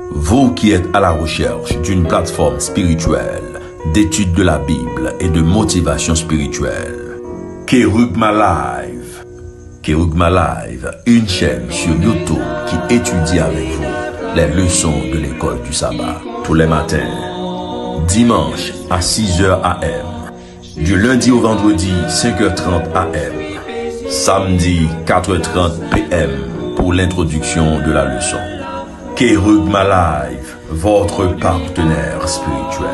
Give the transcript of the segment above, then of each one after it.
Vous qui êtes à la recherche d'une plateforme spirituelle, d'étude de la Bible et de motivation spirituelle, Kerugma Live. Kerugma Live, une chaîne sur YouTube qui étudie avec vous les leçons de l'école du sabbat tous les matins, dimanche à 6h AM, du lundi au vendredi 5h30 AM, samedi 4h30 PM pour l'introduction de la leçon. Kerugma Live, votre partenaire spirituel.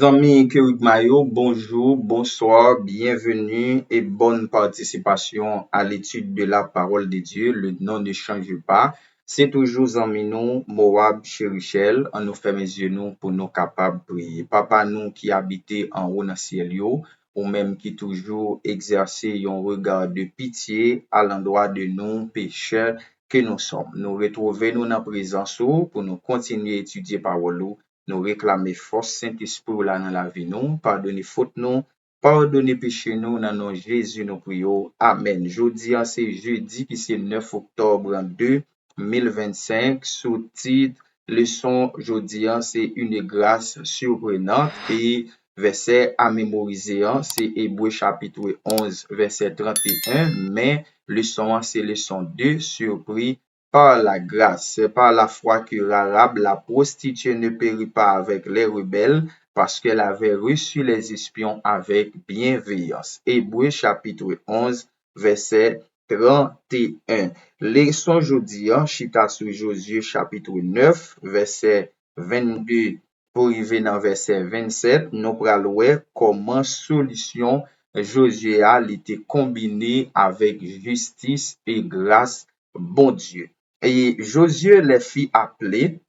Amis Kerugma yo, bonjour, bonsoir, bienvenue et bonne participation à l'étude de la parole de Dieu. Le nom ne change pas. C'est toujours amis nous, Moab Cherichel, en nous fait mes yeux nous pour nous capables de prier. Papa nous qui habite en haut dans le ciel yo, ou même qui toujours exercer un regard de pitié à l'endroit de nous pécheurs que nous sommes. Nous retrouvons nous dans la présence pour nous continuer à étudier parole. Nous réclamer force Saint-Esprit là dans la vie nous, pardonner faute nous, pardonner péché nous dans nom Jésus nous prions. Amen. Jeudi c'est jeudi qui c'est 9 octobre 2025 sous-titre leçon jeudi c'est une grâce surprenante et verset à mémoriser c'est Hébreux chapitre 11 verset 31 mais leçon c'est leçon 2 surpris par la grâce. C'est par la foi que Rahab, la prostituée, ne périt pas avec les rebelles parce qu'elle avait reçu les espions avec bienveillance. Hébreux chapitre 11, verset 31. Leçon aujourd'hui, chita sur Josué chapitre 9, verset 22 pour arriver dans verset 27. Nous prenons comment solution Josué a été combinée avec justice et grâce, bon Dieu. Et Josué les fit appeler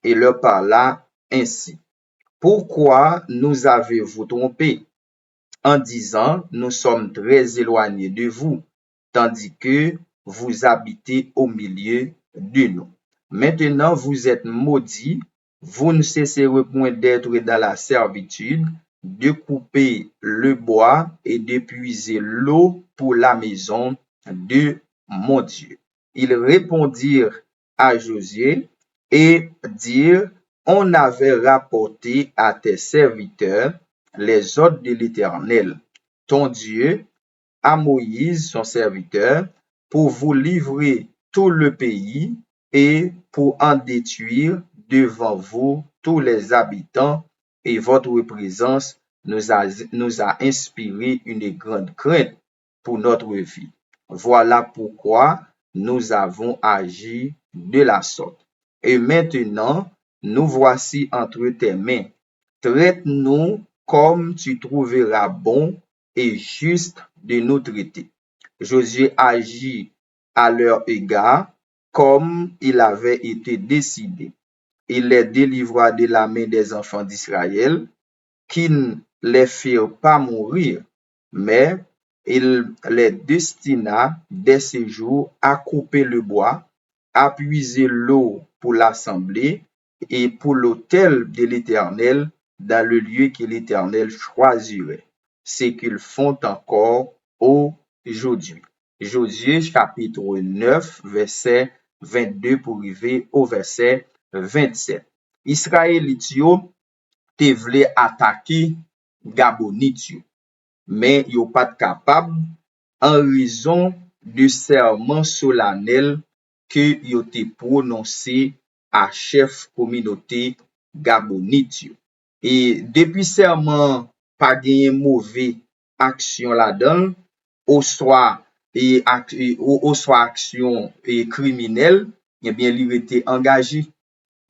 et leur parla ainsi. Pourquoi nous avez-vous trompé en disant nous sommes très éloignés de vous, tandis que vous habitez au milieu de nous. Maintenant vous êtes maudits, vous ne cesserez point d'être dans la servitude, de couper le bois et de puiser l'eau pour la maison de mon Dieu. Ils répondirent à Josué et dirent, on avait rapporté à tes serviteurs les ordres de l'Éternel, ton Dieu, à Moïse, son serviteur, pour vous livrer tout le pays et pour en détruire devant vous tous les habitants, et votre présence nous a inspiré une grande crainte pour notre vie. Voilà pourquoi nous avons agi de la sorte. Et maintenant, nous voici entre tes mains. Traite-nous comme tu trouveras bon et juste de nous traiter. Josué agit à leur égard comme il avait été décidé. Il les délivra de la main des enfants d'Israël, qui ne les firent pas mourir, mais il les destina dès ce jour à couper le bois, à puiser l'eau pour l'assemblée et pour l'autel de l'Éternel dans le lieu que l'Éternel choisirait. C'est qu'ils font encore aujourd'hui. Josué chapitre 9, verset 22 pour arriver au verset 27. Israélite yo te vle attaquer Gabonite yo, mais yo pas capable en raison du serment solennel que yo te prononcé à chef communauté Gabonite yo. Et depuis serment pas gagné mauvais action là-dedans, ou soit action criminelle, eh bien il était engagé,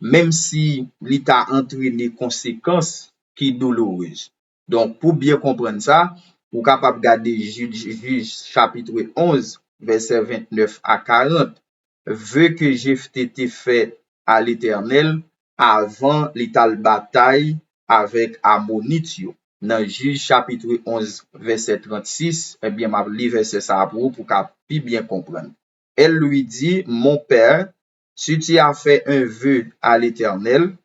même si l'État entraîné conséquences qui douloureuses. Donc, pour bien comprendre ça, vous êtes capable de regarder Juge chapitre 11, verset 29 à 40. Veut que Jephthé été fait à l'Éternel avant l'état de bataille avec Ammonite. Dans Juge chapitre 11, verset 36, eh bien, ma li verset ça pour bien comprendre. Elle lui dit, mon père, si tu as fait un vœu à l'Éternel,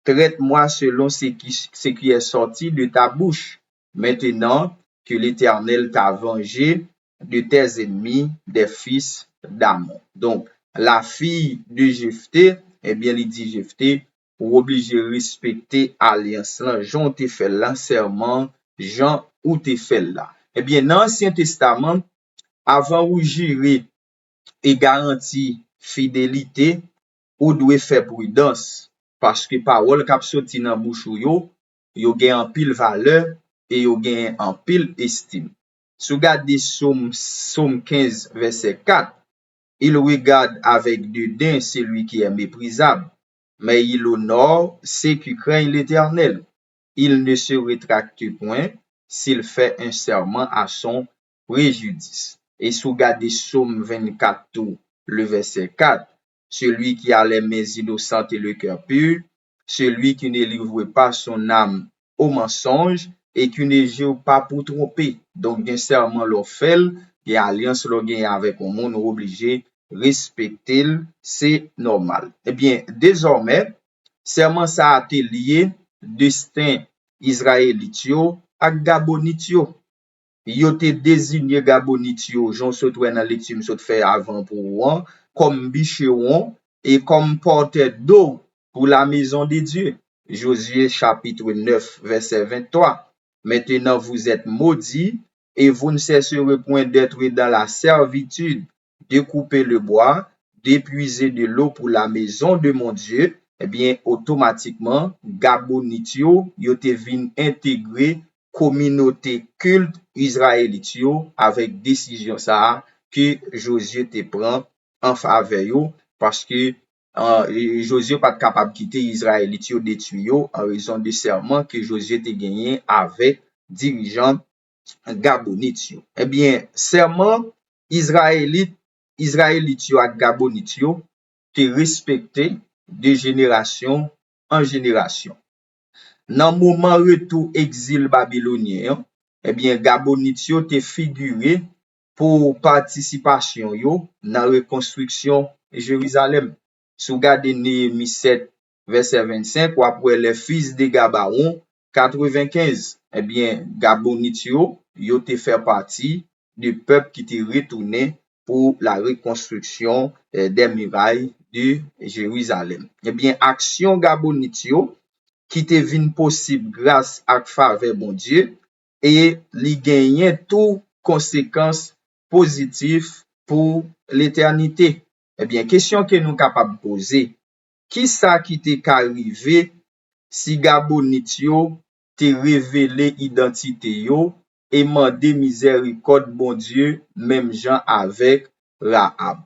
traite-moi selon ce qui est sorti de ta bouche. Maintenant que l'Éternel t'a vengé de tes ennemis, des fils d'Ammon. Donc, la fille de Jephthé eh bien, il dit Jephté, ou obligé respecter alliance là, Jean te fait là, serment, Jean ou te fait là. Eh bien, dans l'Ancien Testament, avant ou jurer et garantir fidélité, ou doit faire prudence, parce que parole k'ap sorti dans bouche yo gen en pile valeur et yo gen en pile estime. Si vous regardez Somme 15, verset 4, il regarde avec dédain celui qui est méprisable, mais il honore ceux qui craignent l'Éternel. Il ne se rétracte point s'il fait un serment à son préjudice. Et si vous regardez Somme 24, le verset 4, celui qui a les mains innocentes et le cœur pur, celui qui ne livre pas son âme au mensonge et qui ne jure pas pour tromper. Donc, un serment l'on fait, et alliance l'on gagne avec un monde obligé respecter, c'est normal. Eh bien, désormais, serment ça a été lié destin israélite yo ak gabonite yo. Yo te désigné gabonite yo, j'en se trouve dans lecture me fait avant pour an, comme bicheron et comme porteur d'eau pour la maison de Dieu. Josué chapitre 9 verset 23. Maintenant vous êtes maudits et vous ne cesserez point d'être dans la servitude, de couper le bois, d'épuiser de l'eau pour la maison de mon Dieu. Eh bien, automatiquement, gabonite yo te vin intégrer communauté culte israélite yo avec décision ça que Josué te prend en faveur yo parce que Josué pas capable quitter Israélite yo détruit yo en raison de serment que Josué te gagné avec dirigeant gabonite yo. Eh bien, serment israélite yo ak gabonite yo te respecté de génération en génération. Dans moment retour exil babylonien, eh bien, gabonite yo te figuré pour participation yo dans reconstruction Jérusalem. Si vous regardez Néhémie 7, verset 25, ou après les fils de Gabaon, 95, eh bien, gabonite yo te fait partie du peuple qui te retourné pour la reconstruction des murailles de Jérusalem. Eh bien, action gabonite yo qui te vin possible grâce à faveur bon Dieu et li gagne tout conséquences positives pour l'éternité. Eh bien, question que nous capable poser, qui ça qui t'est arrivé si gabonite yo te révélé identité yo et mandé miséricorde bon Dieu même gens avec Rahab.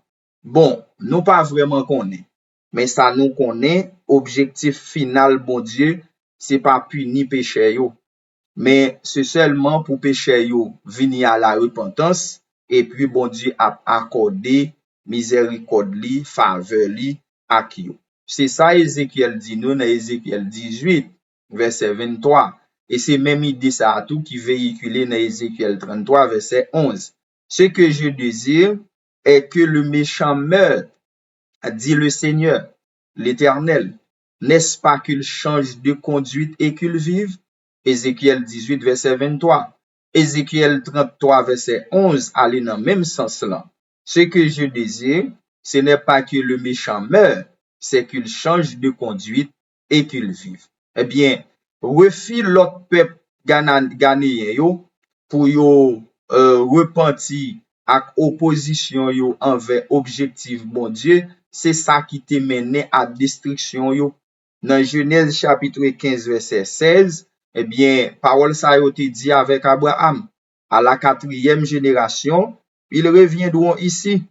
Bon, nous pas vraiment connaît. Mais ça nous connaît, objectif final, bon Dieu, c'est pas punir péché yo. Mais c'est seulement pour péché yo venir à la repentance, et puis bon Dieu a accordé miséricorde li, faveur li, ak yo. C'est ça Ézéchiel dit nous dans Ézéchiel 18, verset 23. Et c'est même idée ça tout qui véhiculé dans Ézéchiel 33, verset 11. Ce que je désire est que le méchant meure, dit le Seigneur, l'Éternel. N'est-ce pas qu'il change de conduite et qu'il vive? Ézéchiel 18, verset 23. Ézéchiel 33, verset 11, allez dans le même sens là. Ce que je désire, ce n'est pas que le méchant meure, c'est qu'il change de conduite et qu'il vive. Eh bien, refit l'autre peuple ghanéen yo pour yo repentir ak opposition yo envers objectif bon Dieu, c'est ça qui te mené à destruction yo. Dans Genèse chapitre 15 verset 16, eh bien, parole ça yo te dit avec Abraham. À la 4e génération, ils reviendront ici,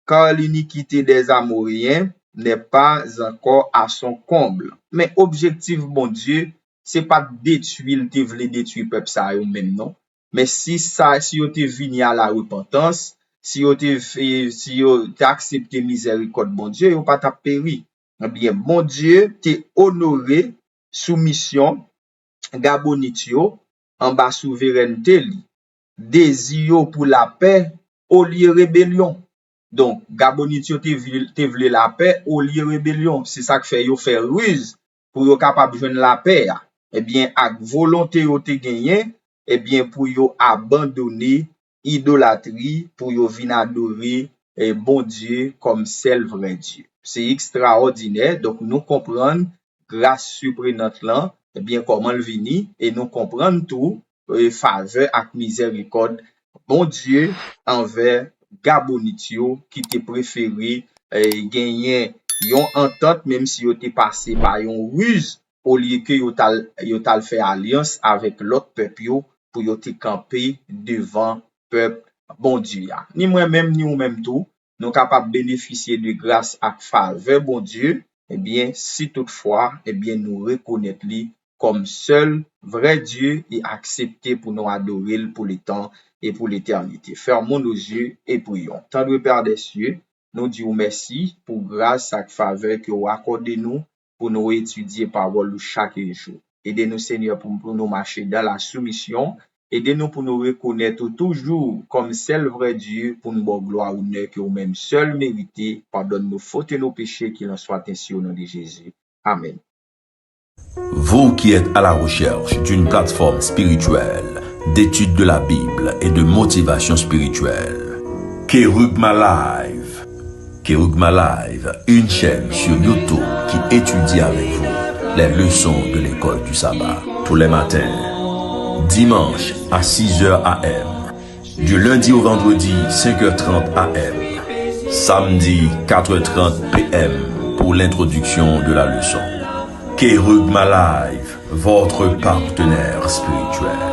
car l'iniquité des Amoréens n'est pas encore à son comble. Mais objectif bon Dieu, c'est pas détruire, te vle détruire peuple ça yo même non. Mais si yo te vini à la repentance, si yo te accepté miséricorde bon Dieu, yo pas t'a péri. Eh bien, bon Dieu te honoré soumission gabonite yo en bas souveraineté li. Désir pour la paix au lieu rébellion. Donc, gabonite yo te vle la paix au lieu rébellion. C'est ça que fait yo faire ruse pour yo capable joindre la paix. Eh bien, ak volonté yo te gagné, eh bien, pour yo abandonner idolâtrie, pour yo vin adorer bon Dieu comme seul vrai Dieu. C'est extraordinaire. Donc, nous comprenons grâce surprenante là, eh bien, comment le vini, et nous comprenons tout, faveur ak miséricorde, bon Dieu envers Gabonitio qui te préféré gagner yon entente même si yo te passé par yon ruse au lieu que yo tal fait alliance avec l'autre peuple yo pour yo te camper devant peuple bon Dieu. Ni moi-même ni ou même tout, nous capables bénéficier de grâce ak faveur bon Dieu, eh bien si toutefois eh bien nous reconnaître lui comme seul vrai Dieu et accepter pour nous adorer pour le temps et pour l'éternité. Fermons nos yeux et prions. Tendre Père des cieux, nous disons merci pour grâce et faveur que vous accordez nous pour nous étudier parole chaque jour. Aidez-nous Seigneur pour nous marcher dans la soumission. Aidez-nous pour nous reconnaître toujours comme seul vrai Dieu pour nous bonne gloire ou honneur que vous-même seul méritez. Pardonne nos fautes et nos péchés, qu'il en soit ainsi au nom de Jésus. Amen. Vous qui êtes à la recherche d'une plateforme spirituelle, d'étude de la Bible et de motivation spirituelle, Kerugma Live. Kerugma Live, une chaîne sur YouTube qui étudie avec vous les leçons de l'école du sabbat tous les matins, dimanche à 6h AM, du lundi au vendredi 5h30 AM, samedi 4h30 PM pour l'introduction de la leçon. Kerugma Live, votre partenaire spirituel.